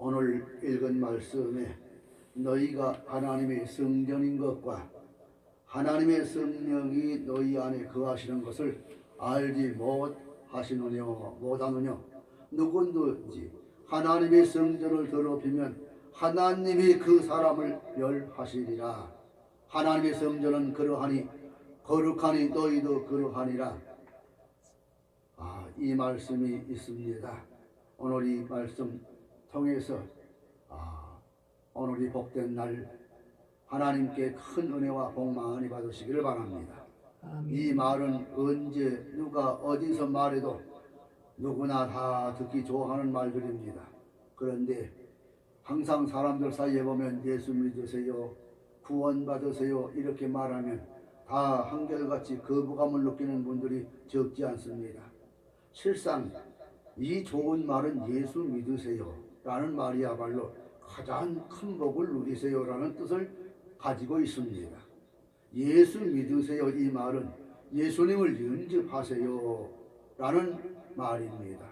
오늘 읽은 말씀에 너희가 하나님의 성전인 것과 하나님의 성령이 너희 안에 거하시는 것을 알지 못하느냐 누구든지 하나님의 성전을 더럽히면 하나님이 그 사람을 멸하시리라. 하나님의 성전은 그러하니 거룩하니 너희도 그러하니라. 이 말씀이 있습니다. 오늘 이 말씀 통해서 오늘 이 복된 날 하나님께 큰 은혜와 복 많이 받으시기를 바랍니다. 이 말은 언제 누가 어디서 말해도 누구나 다 듣기 좋아하는 말들입니다. 그런데 항상 사람들 사이에 보면 예수 믿으세요, 구원 받으세요 이렇게 말하면 다 한결같이 거부감을 느끼는 분들이 적지 않습니다. 실상 이 좋은 말은 예수 믿으세요 라는 말이야말로 가장 큰 복을 누리세요 라는 뜻을 가지고 있습니다. 예수 믿으세요 이 말은 예수님을 영접하세요 라는 말입니다.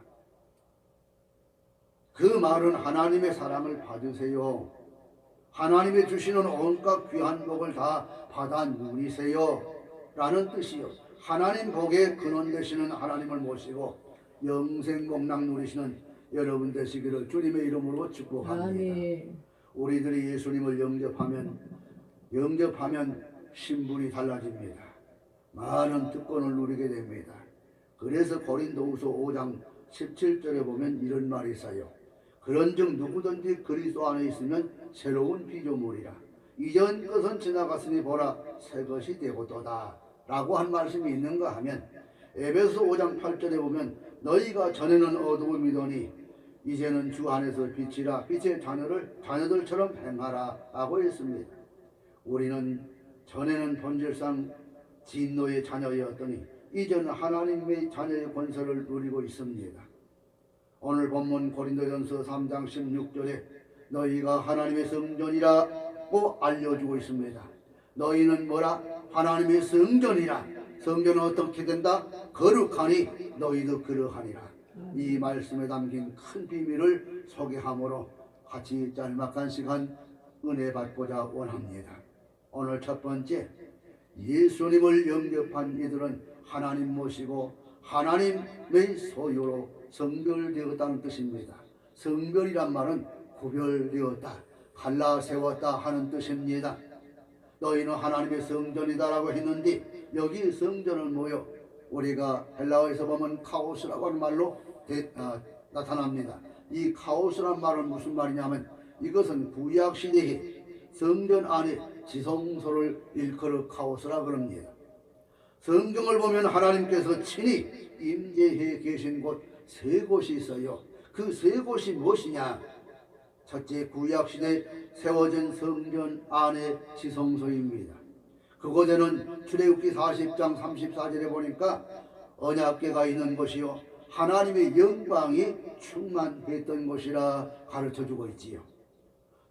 그 말은 하나님의 사랑을 받으세요, 하나님이 주시는 온갖 귀한 복을 다 받아 누리세요 라는 뜻이요, 하나님 복의 근원 되시는 하나님을 모시고 영생복락 누리시는 여러분 되시기를 주님의 이름으로 축복합니다. 아멘. 우리들이 예수님을 영접하면 신분이 달라집니다. 많은 특권을 누리게 됩니다. 그래서 고린도후서 5장 17절에 보면 이런 말이 있어요. 그런즉 누구든지 그리스도 안에 있으면 새로운 피조물이라. 이전 것은 지나갔으니 보라 새 것이 되고도다 라고 한 말씀이 있는가 하면 에베소 5장 8절에 보면 너희가 전에는 어두움이더니 이제는 주 안에서 빛이라 빛의 자녀들처럼 행하라 라고 했습니다. 우리는 전에는 본질상 진노의 자녀였더니 이제는 하나님의 자녀의 권세를 누리고 있습니다. 오늘 본문 고린도전서 3장 16절에 너희가 하나님의 성전이라고 알려주고 있습니다. 너희는 뭐라? 하나님의 성전이라. 성전은 어떻게 된다? 거룩하니 너희도 그러하니라. 이 말씀에 담긴 큰 비밀을 소개함으로 같이 짤막한 시간 은혜 받고자 원합니다. 오늘 첫 번째, 예수님을 영접한 이들은 하나님 모시고 하나님의 소유로 성별되었다는 뜻입니다. 성별이란 말은 구별되었다, 갈라 세웠다 하는 뜻입니다. 너희는 하나님의 성전이다라고 했는데 여기 성전은 뭐요? 우리가 헬라어에서 보면 카오스라고 하는 말로 나타납니다. 이 카오스란 말은 무슨 말이냐면 이것은 구약시대에 성전 안에 지성소를 일컬어 카오스라 그럽니다. 성경을 보면 하나님께서 친히 임재해 계신 곳 세 곳이 있어요. 그 세 곳이 무엇이냐? 첫째, 구약시대 세워진 성전 안의 지성소입니다. 그곳에는 출애굽기 40장 34절에 보니까 언약궤가 있는 곳이요 하나님의 영광이 충만했던 곳이라 가르쳐주고 있지요.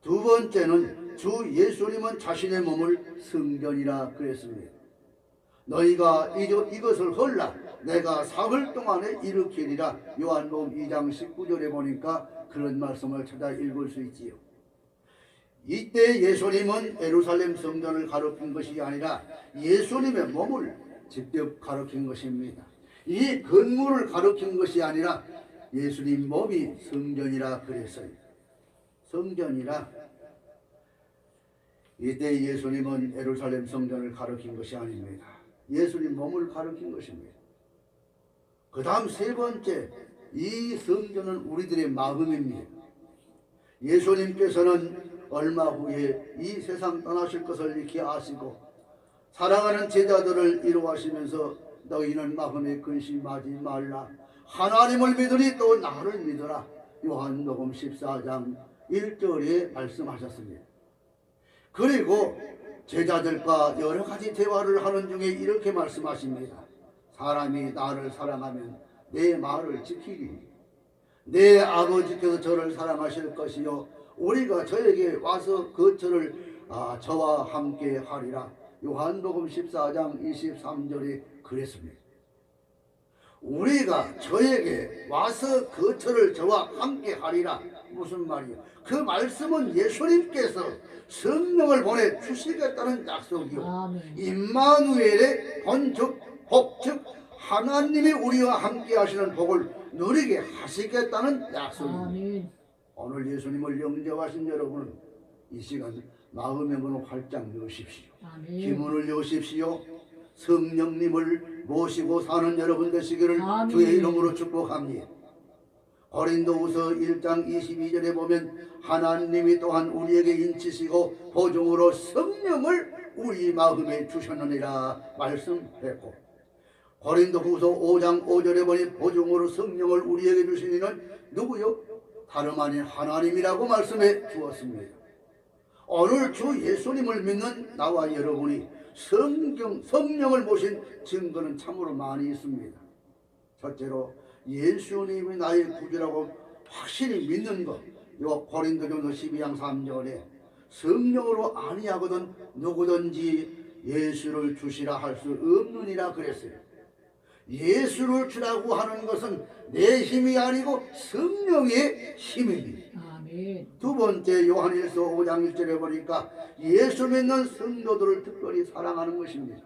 두 번째는 주 예수님은 자신의 몸을 성전이라 그랬습니다. 너희가 이것을 헐라 내가 사흘 동안에 일으키리라. 요한복음 2장 19절에 보니까 그런 말씀을 찾아 읽을 수 있지요. 이때 예수님은 예루살렘 성전을 가리킨 것이 아니라 예수님의 몸을 직접 가리킨 것입니다. 이 건물을 가리킨 것이 아니라 예수님 몸이 성전이라 그랬어요. 성전이라. 이때 예수님은 예루살렘 성전을 가리킨 것이 아닙니다. 예수님 몸을 가리킨 것입니다. 그 다음 세 번째, 이 성전은 우리들의 마음입니다. 예수님께서는 얼마 후에 이 세상 떠나실 것을 익히 아시고 사랑하는 제자들을 이루하시면서 너희는 마음에 근심하지 말라. 하나님을 믿으니 또 나를 믿어라. 요한복음 14장 1절에 말씀하셨습니다. 그리고 제자들과 여러 가지 대화를 하는 중에 이렇게 말씀하십니다. 사람이 나를 사랑하면 내 말을 지키리니 내 아버지께서 저를 사랑하실 것이요 우리가 저에게 와서 거처를 저와 함께 하리라. 요한복음 14장 23절에 그랬습니다. 우리가 저에게 와서 거처를 저와 함께 하리라. 무슨 말이요? 그 말씀은 예수님께서 성령을 보내 주시겠다는 약속이요. 아멘. 임마누엘의 본즉 복즉 하나님이 우리와 함께 하시는 복을 누리게 하시겠다는 약속입니다. 아멘. 오늘 예수님을 영접하신 여러분은 이 시간 마음의 문을 활짝 여십시오. 아멘. 기문을 여십시오. 성령님을 모시고 사는 여러분 되시기를 아멘. 주의 이름으로 축복합니다. 고린도후서 1장 22절에 보면 하나님이 또한 우리에게 인치시고 보증으로 성령을 우리 마음에 주셨느니라 말씀했고, 고린도후서 5장 5절에 보니 보증으로 성령을 우리에게 주신 이는 누구요? 다름 아닌 하나님이라고 말씀해 주었습니다. 오늘 주 예수님을 믿는 나와 여러분이 성령을 모신 증거는 참으로 많이 있습니다. 첫째로 예수님이 나의 구주라고 확실히 믿는 것. 요 고린도전서 12장 3절에 성령으로 아니하거든 누구든지 예수를 주시라 할 수 없느니라 그랬어요. 예수를 주라고 하는 것은 내 힘이 아니고 성령의 힘입니다. 아멘. 두 번째 요한일서 5장 1절에 보니까 예수 믿는 성도들을 특별히 사랑하는 것입니다.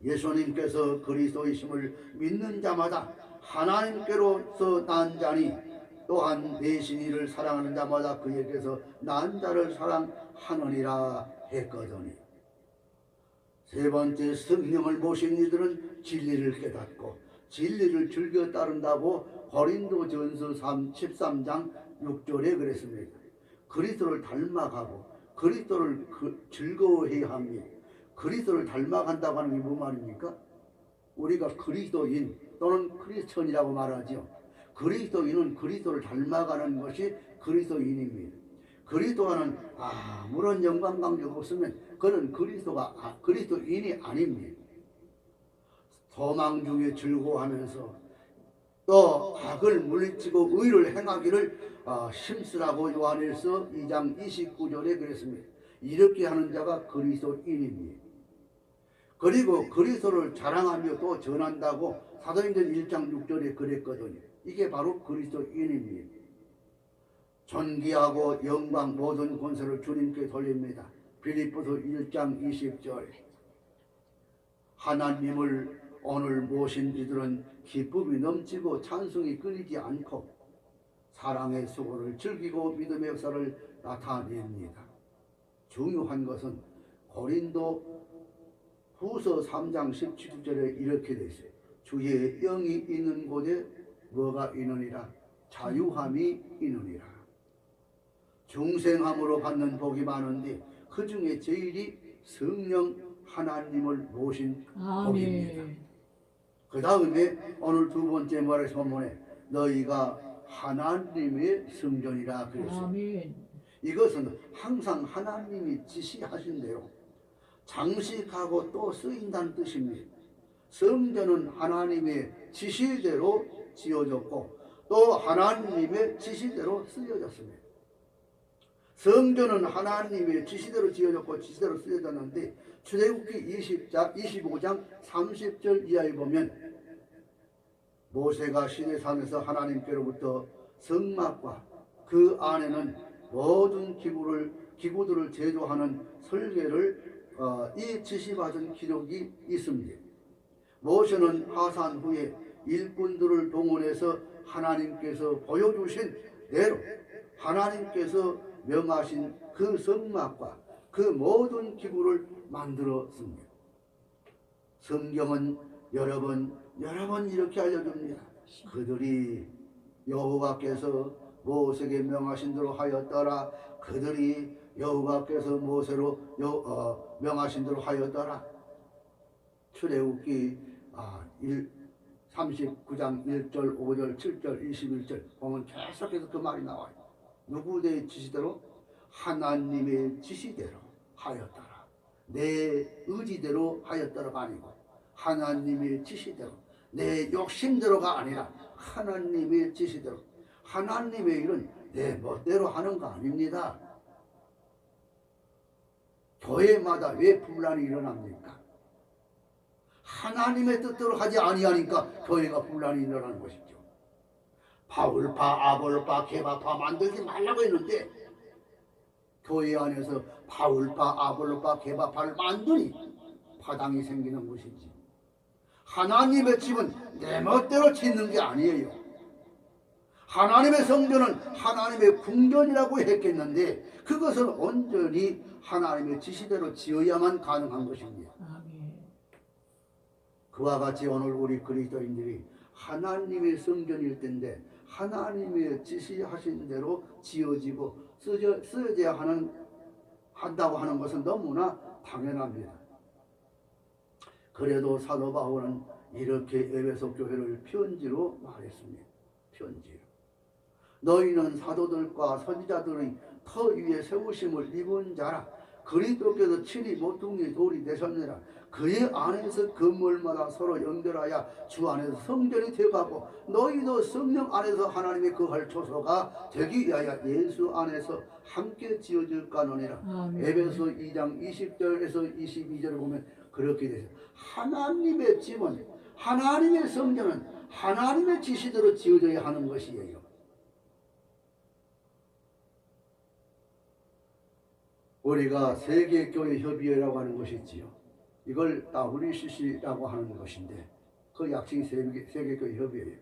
예수님께서 그리스도이심을 믿는 자마다 하나님께로서 난 자니 또한 내신 이를 사랑하는 자마다 그에게서 난 자를 사랑하느니라 했거든요. 세 번째, 성령을 모신 이들은 진리를 깨닫고 진리를 즐겨 따른다고 고린도전서 13장 6절에 그랬습니다. 그리스도를 닮아가고 그리스도를 즐거워해야 합니다. 그리스도를 닮아간다고 하는 게 뭐 말입니까? 우리가 그리스도인 또는 크리스천이라고 말하죠. 그리스도인은 그리스도를 닮아가는 것이 그리스도인입니다. 그리스도와는 아무런 연관관계가 없으면 그는 그리스도인이 아닙니다. 소망 중에 즐거워하면서 또 악을 물리치고 의를 행하기를 힘쓰라고 요한일서 2장 29절에 그랬습니다. 이렇게 하는 자가 그리스도인입니다. 그리고 그리스도를 자랑하며 또 전한다고 사도행전 1장 6절에 그랬거든요. 이게 바로 그리스도인입니다. 존귀하고 영광 모든 권세를 주님께 돌립니다. 빌립보서 1장 20절. 하나님을 오늘 모신 이들은 기쁨이 넘치고 찬송이 끊이지 않고 사랑의 수고를 즐기고 믿음의 역사를 나타냅니다. 중요한 것은 고린도 후서 3장 17절에 이렇게 되어 있어요. 주의 영이 있는 곳에 뭐가 있느니라? 자유함이 있느니라. 중생함으로 받는 복이 많은데 그 중에 제일이 성령 하나님을 모신 복입니다. 그 다음에 오늘 두 번째 말의 본문에 너희가 하나님의 성전이라 그랬어요. 아멘. 이것은 항상 하나님이 지시하신 대로 장식하고 또 쓰인다는 뜻입니다. 성전은 하나님의 지시대로 지어졌고 또 하나님의 지시대로 쓰여졌습니다. 성전은 하나님의 지시대로 지어졌고 지시대로 쓰여졌는데 출애굽기 25장 30절 이하에 보면 모세가 시내산에서 하나님께로부터 성막과 그 안에는 모든 기구들을 제조하는 설계를 이 지시받은 기록이 있습니다. 모세는 하산 후에 일꾼들을 동원해서 하나님께서 보여주신 대로 하나님께서 명하신 그 성막과 그 모든 기구를 만들었습니다. 성경은 여러 번 이렇게 알려줍니다. 그들이 여호와께서 모세에게 명하신 대로 하였더라. 그들이 여호와께서 모세로 명하신 대로 하였더라. 출애굽기 39장 1절, 5절, 7절, 21절 보면 계속해서 그 말이 나와요. 누구의 지시대로? 하나님의 지시대로 하였더라. 내 의지대로 하였더라가 아니고 하나님의 지시대로, 내 욕심대로가 아니라 하나님의 지시대로. 하나님의 일은 내 멋대로 하는 거 아닙니다. 교회마다 왜 분란이 일어납니까? 하나님의 뜻대로 하지 아니하니까 교회가 분란이 일어나는 것이죠. 바울파, 아볼파, 게바파 만들지 말라고 했는데 교회 안에서 바울파, 아볼파, 게바파를 만드니 파당이 생기는 것이지. 하나님의 집은 내 멋대로 짓는 게 아니에요. 하나님의 성전은 하나님의 궁전이라고 했겠는데 그것은 온전히 하나님의 지시대로 지어야만 가능한 것입니다. 그와 같이 오늘 우리 그리스도인들이 하나님의 성전일 텐데 하나님의 지시하신 대로 지어지고 쓰여져야 한다고 하는 것은 너무나 당연합니다. 그래도 사도 바울은 이렇게 에베소 교회를 편지로 말했습니다. 편지로. 너희는 사도들과 선지자들의 터 위에 세우심을 입은 자라. 그리스도께서 친히 모퉁이 돌이 되셨느라. 그의 안에서 건물마다 서로 연결하여 주 안에서 성전이 되어가고 너희도 성령 안에서 하나님의 거할 초소가 되기 위하여 예수 안에서 함께 지어질까노니라. 에베소 2장 20절에서 22절을 보면 그렇게 되죠. 하나님의 집은 하나님의 성전은 하나님의 지시대로 지어져야 하는 것이에요. 우리가 세계교회협의회라고 하는 것이 있지요. 이걸 WCC라고 하는 것인데 그 약칭이 세계교회협의회예요.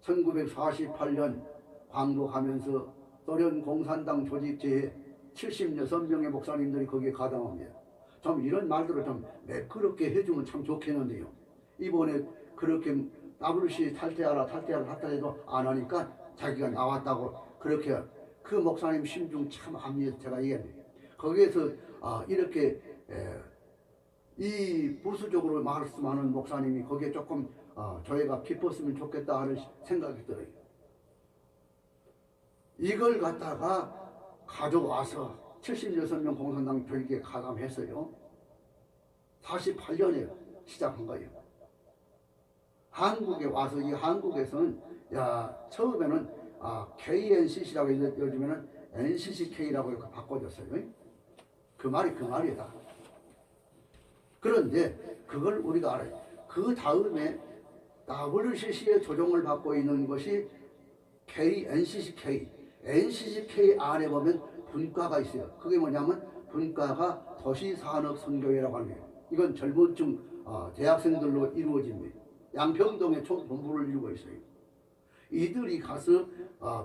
1948년 광복하면서 소련 공산당 조직제에 76명의 목사님들이 거기에 가담합니다. 좀 이런 말들을 좀 매끄럽게 해주면 참 좋겠는데요. 이번에 그렇게 WC 탈퇴하라 해도 안 하니까 자기가 나왔다고 그렇게 그 목사님 심중 참 압니다. 제가 얘기합니다. 거기에서 이렇게 이 부수적으로 말씀하는 목사님이 거기에 조금 저희가 기뻤으면 좋겠다 하는 생각이 들어요. 이걸 갖다가 가져와서 76명 공산당 조직에 가담했어요. 48년에 시작한 거예요. 한국에 와서 이 한국에서는 처음에는 KNCC라고 해서 요즘에는 NCCK라고 바꿔줬어요. 그 말이 그 말이다. 그런데 그걸 우리가 알아요. 그 다음에 WCC의 조정을 받고 있는 것이 NCCK. NCCK 안에 보면 분과가 있어요. 그게 뭐냐면 분과가 도시산업선교회라고 하는 거예요. 이건 젊은층 대학생들로 이루어집니다. 양평동에 총 본부를 이루고 있어요. 이들이 가서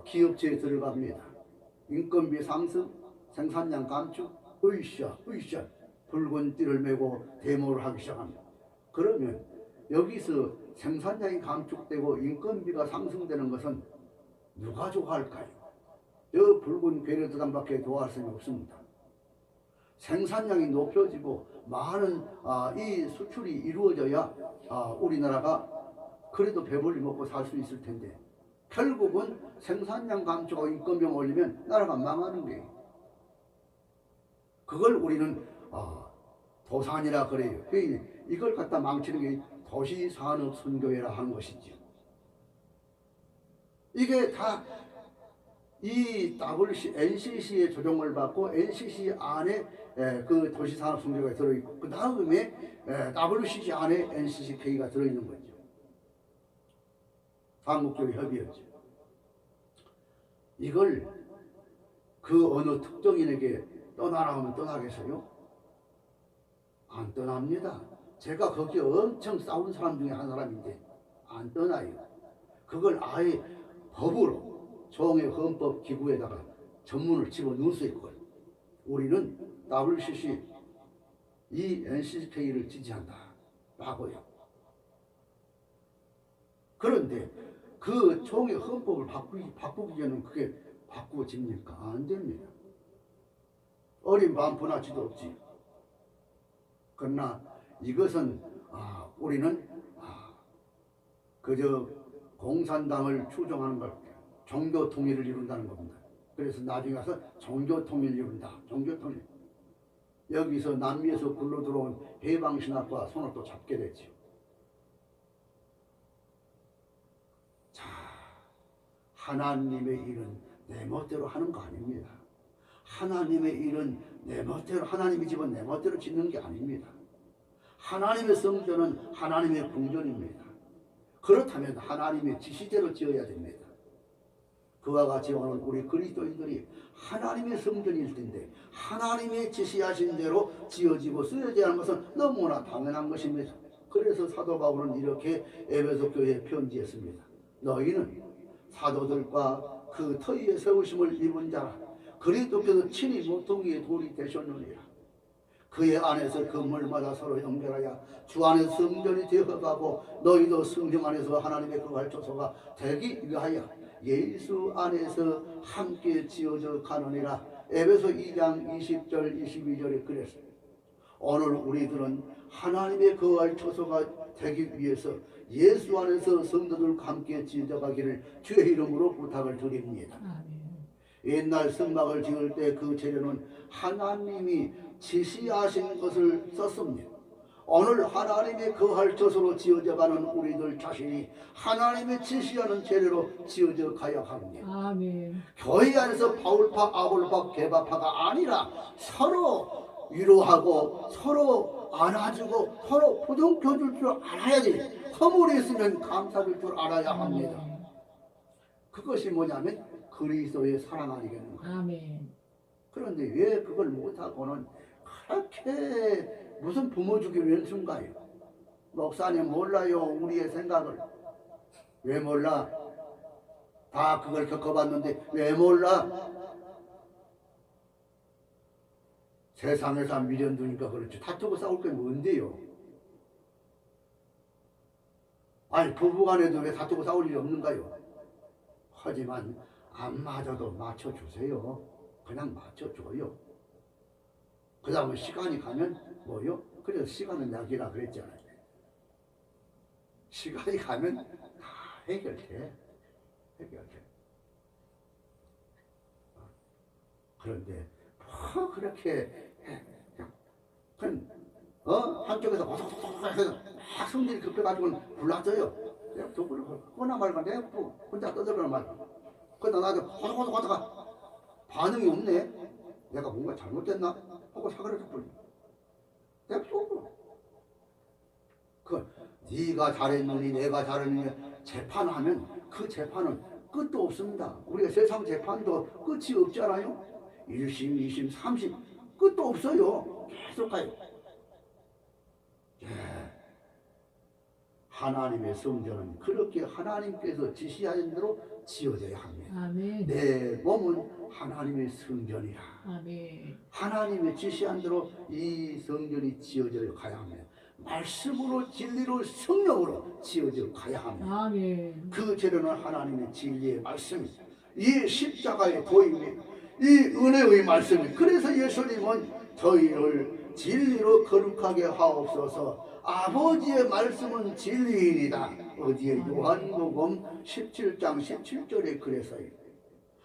기업체에 들어갑니다. 인건비 상승, 생산량 감축, 으쌰 붉은 띠를 메고 데모를 하기 시작합니다. 그러면 여기서 생산량이 감축되고 인건비가 상승되는 것은 누가 좋아할까요? 저 붉은 괴뢰도당밖에 좋아할 수는 없습니다. 생산량이 높여지고 많은 이 수출이 이루어져야 우리나라가 그래도 배불리 먹고 살 수 있을 텐데 결국은 생산량 감축하고 인건비 올리면 나라가 망하는 거예요. 그걸 우리는 도산이라 그래요. 이걸 갖다 망치는 게 도시산업선교회라 하는 것이죠. 이게 다 이 NCC의 조정을 받고 NCC 안에 그 도시산업선교회가 들어있고 그 다음에 WCC 안에 NCCK가 들어있는 거죠. 한국교회 협의회죠. 이걸 그 어느 특정인에게 떠나라 하면 떠나겠어요? 안 떠납니다. 제가 거기에 엄청 싸운 사람 중에 한 사람인데 안 떠나요. 그걸 아예 법으로 종의 헌법 기구에다가 전문을 집어넣었어요. 그걸. 우리는 WCC 이 NCK를 지지한다 라고요. 그런데 그 총의 헌법을 바꾸기 전에는 그게 바꾸어집니까? 안 됩니다. 어린 반푼아치도 없지. 그러나 이것은 우리는 그저 공산당을 추종하는 걸 종교 통일을 이룬다는 겁니다. 그래서 나중에 가서 종교 통일을 이룬다. 종교 통일. 여기서 남미에서 굴러 들어온 해방신학과 손을 또 잡게 됐죠. 자, 하나님의 일은 내 멋대로 하는 거 아닙니다. 하나님의 일은 내 멋대로, 하나님의 집은 내 멋대로 짓는 게 아닙니다. 하나님의 성전은 하나님의 궁전입니다. 그렇다면 하나님의 지시대로 지어야 됩니다. 그와 같이 오늘 우리 그리스도인들이 하나님의 성전일 텐데 하나님의 지시하신 대로 지어지고 쓰여져야 하는 것은 너무나 당연한 것입니다. 그래서 사도 바울은 이렇게 에베소 교회에 편지했습니다. 너희는 사도들과 그 터위에 세우심을 입은 자라. 그리스도께서 친히 모퉁이의 돌이 되셨느니라. 그의 안에서 건물마다 서로 연결하여 주 안에서 성전이 되어가고 너희도 성령 안에서 하나님의 거할 처소가 되기 위하여 예수 안에서 함께 지어져 가느니라. 에베소 2장 20절 22절에 그랬어요. 오늘 우리들은 하나님의 거할 처소가 되기 위해서 예수 안에서 성도들과 함께 지어져 가기를 주의 이름으로 부탁을 드립니다. 옛날 성막을 지을 때 그 재료는 하나님이 지시하신 것을 썼습니다. 오늘 하나님의 거할 처소로 지어져 가는 우리들 자신이 하나님의 지시하는 재료로 지어져 가야 합니다. 아멘. 교회 안에서 바울파, 아볼파, 개바파가 아니라 서로 위로하고 서로 안아주고 서로 부둥켜 줄 줄 알아야지. 허물이 있으면 감사줄 줄 알아야 합니다. 그것이 뭐냐면 그리스도의 사랑 아니겠는가. 아멘. 그런데 왜 그걸 못하고는 그렇게 무슨 부모 주기 왼수인가요? 목사님 몰라요 우리의 생각을. 왜 몰라? 다 그걸 겪어봤는데 왜 몰라? 세상에서 미련 두니까 그렇지. 다투고 싸울 게 뭔데요? 아니 부부간에도 왜 다투고 싸울 일이 없는가요? 하지만 안 맞아도 맞춰주세요. 그냥 맞춰줘요. 그 다음에 시간이 가면 뭐요? 그래서 시간은 약이라 그랬잖아요. 시간이 가면 다 해결돼. 그런데 뭐 그렇게 한쪽에서 막 성질이 급해가지고 불났어요. 내가 누구를 거나 말까 내가 혼자 떠들거나 말까. 그러다 나도 호독호독 하다가 반응이 없네. 내가 뭔가 잘못됐나? 하고 사과를 해버려. 내가 속으로. 네가 잘했느니 내가 잘했느니 재판하면 그 재판은 끝도 없습니다. 우리가 세상 재판도 끝이 없잖아요. 1심, 2심, 3심 끝도 없어요. 계속 가요. 하나님의 성전은 그렇게 하나님께서 지시하신 대로 지어져야 합니다. 아멘. 내 몸은 하나님의 성전이라. 아멘. 하나님의 지시한 대로 이 성전이 지어져 가야 합니다. 말씀으로 진리로 성령으로 지어져 가야 합니다. 아멘. 그 재료는 하나님의 진리의 말씀입니다. 이 십자가의 도입니다. 이 은혜의 말씀입니다. 그래서 예수님은 저희를 진리로 거룩하게 하옵소서. 아버지의 말씀은 진리이니다. 어디에 요한복음 17장 17절에 그랬어요.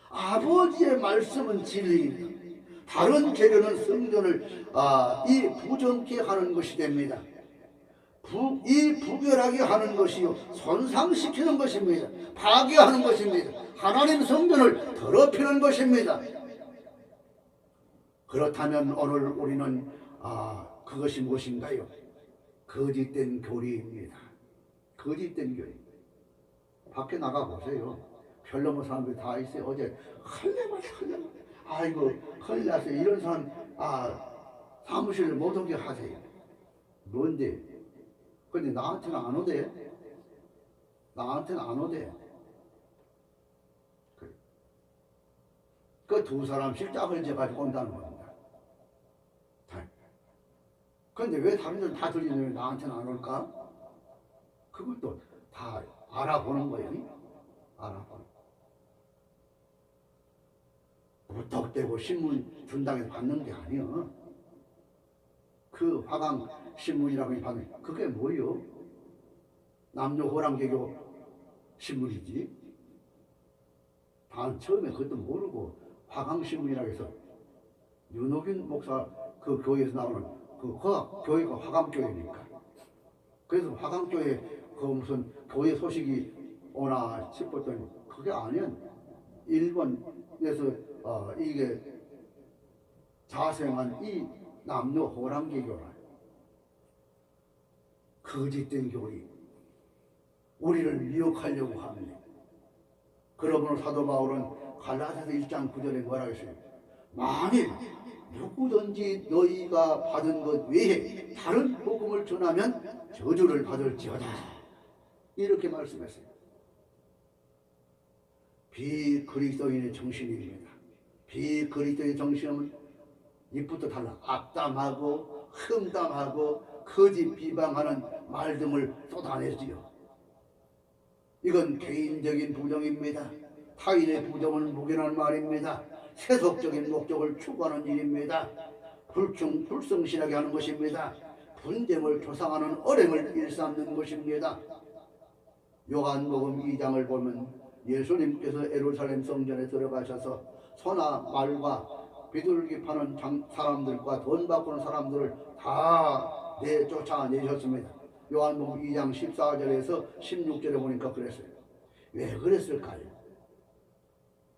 아버지의 말씀은 진리입니다. 다른 재료는 성전을 이 부정케 하는 것이 됩니다. 이 부결하게 하는 것이요 손상시키는 것입니다. 파괴하는 것입니다. 하나님 성전을 더럽히는 것입니다. 그렇다면 오늘 우리는 그것이 무엇인가요? 거짓된 교리입니다. 거짓된 교리. 밖에 나가 보세요. 별로모 사람들이 다 있어요. 어제 헐레벌 아이고 큰일 났어요. 이런 사람 사무실을 못 오게 하세요. 뭔데? 근데 나한테는 안 오대. 나한테는 안 오대. 그 두 사람씩 짝을 재가지고 온다는 겁니다. 근데 왜 다른 데는 다 들리는데 나한테는 안 올까? 그것도 다 알아보는 거예요. 알아보는. 무턱대고 신문 준다고 해서 받는 게 아니야. 그 화강 신문이라고 받는 그게 뭐요? 남녀 호랑개교 신문이지. 단 처음에 그것도 모르고 화강 신문이라고 해서 윤호균 목사 그 교회에서 나오는 그 교회가 화강교회니까. 그래서 화강교회 그 무슨 교회 소식이 오나 싶었더니 그게 아니야. 일본에서 이게 자생한 이 남녀 호랑개교라. 거짓된 교리, 우리를 미혹하려고 합니다. 그러므로 사도 바울은 갈라디아서 1장 9절에 뭐라 했어요? 만일 누구든지 너희가 받은 것 외에 다른 복음을 전하면 저주를 받을지어다. 이렇게 말씀했어요. 비그리스도인의 정신입니다. 비그리스도의 정신은 입부터 달라 악담하고 흠담하고 거짓 비방하는 말 등을 쏟아내지요. 이건 개인적인 부정입니다. 타인의 부정은 묵인하는 말입니다. 세속적인 목적을 추구하는 일입니다. 불성실하게 하는 것입니다. 분쟁을 조상하는 어랭을 일삼는 것입니다. 요한복음 2장을 보면 예수님께서 예루살렘 성전에 들어가셔서 소나 말과 비둘기 파는 사람들과 돈 바꾸는 사람들을 다 쫓아내셨습니다. 요한복음 2장 14절에서 16절에 보니까 그랬어요. 왜 그랬을까요?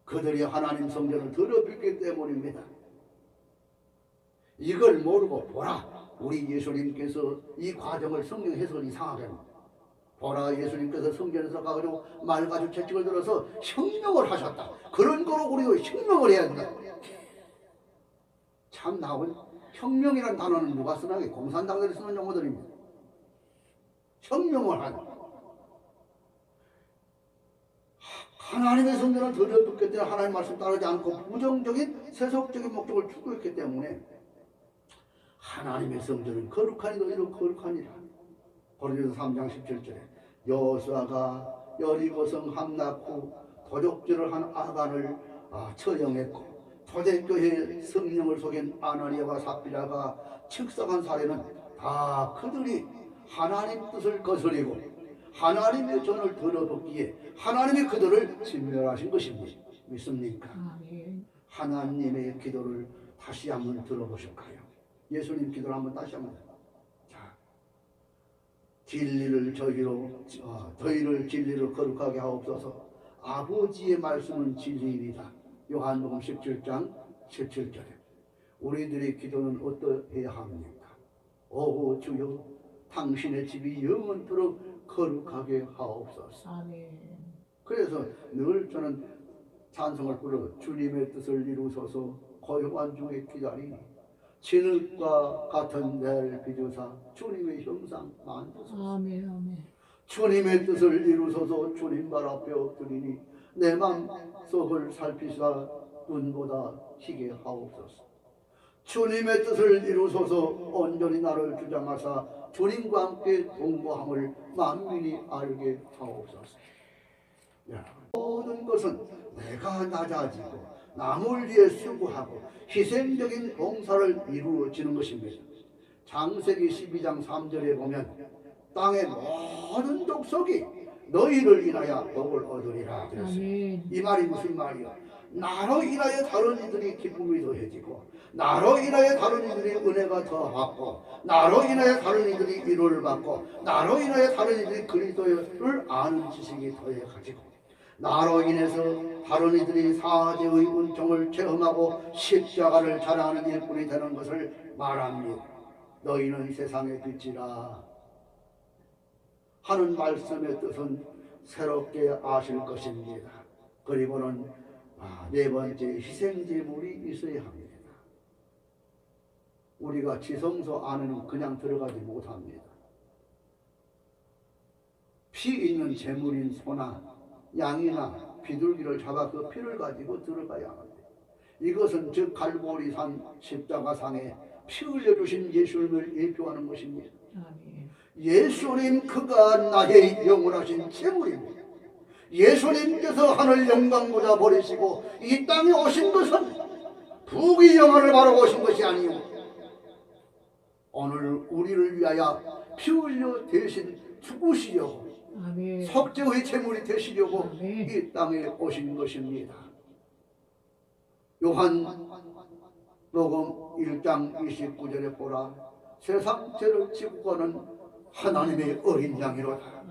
그들이 하나님 성전을 더럽혔기 때문입니다. 이걸 모르고 보라, 우리 예수님께서 이 과정을 성경 해석을 이상하게 합니다. 보라, 예수님께서 성전에서 가가지고 말 가지고 채찍을 들어서 혁명을 하셨다. 그런 거로 우리도 혁명을 해야 된다. 참 나온 혁명이라는 단어는 누가 쓰나? 공산당들이 쓰는 용어들입니다. 혁명을 하는 하나님의 성전을 더럽혔기 때문에 하나님 말씀 따르지 않고 부정적인 세속적인 목적을 추구했기 때문에 하나님의 성전은 거룩하니도 이렇게 거룩하니라. 고린도서 3장 17절에 여호수아가 여리고성 함락 후 도적질을 한 아간을 처형했고 초대교회의 성령을 속인 아나니아와 삽비라가 측석한 사례는 다 그들이 하나님 뜻을 거스리고 하나님의 전을 더럽혔기에 하나님이 그들을 진멸하신 것입니다. 믿습니까? 하나님의 기도를 다시 한번 들어보실까요? 예수님 기도를 한번 다시 한번. 자, 진리를 저희를 진리로 거룩하게 하옵소서. 아버지의 말씀은 진리이다. 요한복음 17장 17절에 우리들의 기도는 어떠해야 합니까? 오 주여, 당신의 집이 영원토록 거룩하게 하옵소서. 아멘. 그래서 늘 저는 찬송을 불러 주님의 뜻을 이루소서 고요한 중에 기다리니 진흙과 같은 날 빚으사 주님의 형상 만드소서. 아멘, 아멘. 주님의 뜻을 이루소서 주님 발 앞에 엎드리니 내 맘 속을 살피사 눈보다 희게 하옵소서. 주님의 뜻을 이루소서 온전히 나를 주장하사 주님과 함께 동거함을 만민이 알게 하옵소서. 모든 것은 내가 낮아지고 남을 위해 수고하고 희생적인 봉사를 이루어지는 것입니다. 창세기 12장 3절에 보면 땅의 모든 족속이 너희를 인하여 복을 얻으리라 그랬어요. 이 말이 무슨 말이야? 나로 인하여 다른 이들이 기쁨이 더해지고 나로 인하여 다른 이들이 은혜가 더하고 나로 인하여 다른 이들이 위로를 받고 나로 인하여 다른 이들이 그리스도를 아는 지식이 더해가지고 나로 인해서 다른 이들이 사제의 은총을 체험하고 십자가를 자랑하는 일꾼이 되는 것을 말합니다. 너희는 세상의 빛이라 하는 말씀의 뜻은 새롭게 아실 것입니다. 그리고는 네 번째, 희생제물이 있어야 합니다. 우리가 지성소 안에는 그냥 들어가지 못합니다. 피 있는 제물인 소나 양이나 비둘기를 잡아 그 피를 가지고 들어가야 합니다. 이것은 즉 갈보리산 십자가상에 피 흘려주신 예수님을 예표하는 것입니다. 예수님 그가 나의 영원하신 제물입니다. 예수님께서 하늘 영광보다 버리시고 이 땅에 오신 것은 부귀 영화를 바라고 오신 것이 아니요 오늘 우리를 위하여 피 흘려 대신 죽으시려고 속죄의 제물이 되시려고 이 땅에 오신 것입니다. 요한복음 1장 29절에 보라, 세상 죄를 지고 가는 하나님의 어린 양이로다.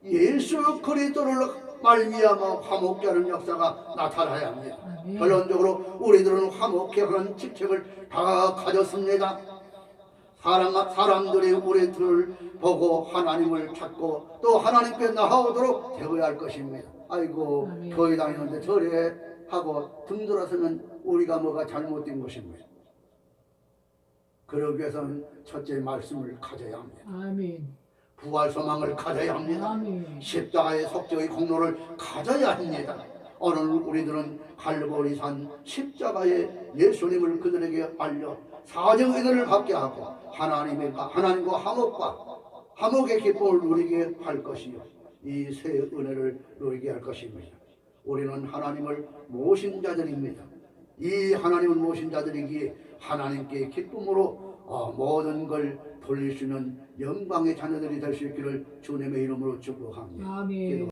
예수 그리스도를 말미암아 화목케 하는 역사가 나타나야 합니다. 결론적으로 우리들은 화목케 하는 직책을 다 가졌습니다. 사람들이 우리들을 보고 하나님을 찾고 또 하나님께 나아오도록 되어야 할 것입니다. 아이고 아멘. 교회 다니는데 저래 하고 등 돌아서면 우리가 뭐가 잘못된 것입니다. 그러기 위해서는 첫째 말씀을 가져야 합니다. 아멘. 부활 소망을 가져야 합니다. 아멘. 십자가의 속죄의 공로를 가져야 합니다. 오늘 우리들은 갈보리산 십자가의 예수님을 그들에게 알려 사정 은혜를 받게 하고 하나님과 화목의 기쁨을 누리게 할 것이요 이 새 은혜를 누리게 할 것입니다. 우리는 하나님을 모신 자들입니다. 이 하나님을 모신 자들이기에 하나님께 기쁨으로 모든 걸 돌릴 수 있는 영광의 자녀들이 될 수 있기를 주님의 이름으로 축복합니다. 아멘.